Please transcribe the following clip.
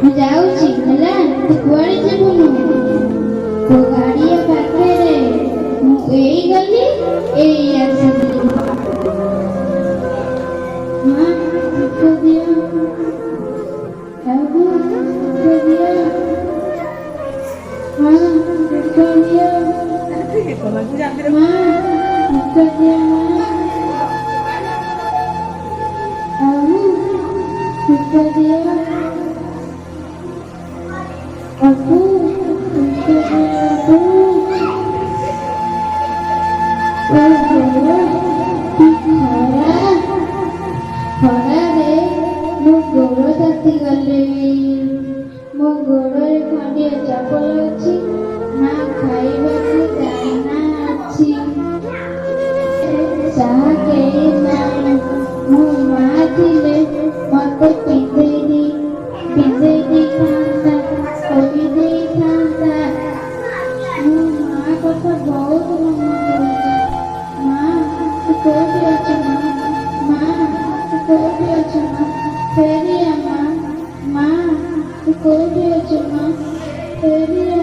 ମୁଁ ଯାଉଛି ହେଲା, ତୁ କୁଆଡ଼େ ଯିବୁନୁ। ତୋ ଗାଡ଼ିଆ ପାଖରେ ମୁଁ ଏଇ ଗଲି ଏଇ ଆସିଲି। ମା ଦୁଃଖ ଦିଅ, ପ୍ରଭୁ ଦୁଃଖ ଦିଅ, ମା ଦୁଃଖ ଦିଅ, ମା ଦୁଃଖ ଦିଅ, ପ୍ରଭୁ ଦୁଃଖ ଦିଅ, ପ୍ରଭୁ ଦୁଃଖ ଦିଅ। ଖରାରେ ମୋ ଗୋଡ଼ ତାତି ଗଲେଣି। ମୋ ଗୋଡ଼ରେ ଖଣ୍ଡିଏ ଚପଲ ଅଛି, ନା ଖାଇବାକୁ ଦାନା ଅଛି, ଚାହା କେହି ନାହିଁ। ମୋ ମା ଥିଲେ ମତେ ପିନ୍ଧେଇ ଦେଇଥାନ୍ତା, ଖୋଇ ଦେଇଥାନ୍ତା। ମୋ ମା କଥା ବହୁତ ମନେ ପଡୁଛି। ମା ତୁ କୋଉଠି ଅଛୁ? ମା ତୁ କୋଉଠି ଅଛୁ? ଫେରିଆ ମା, ତୁ କୋଉଠି ଅଛୁ? ଫେରିଆ।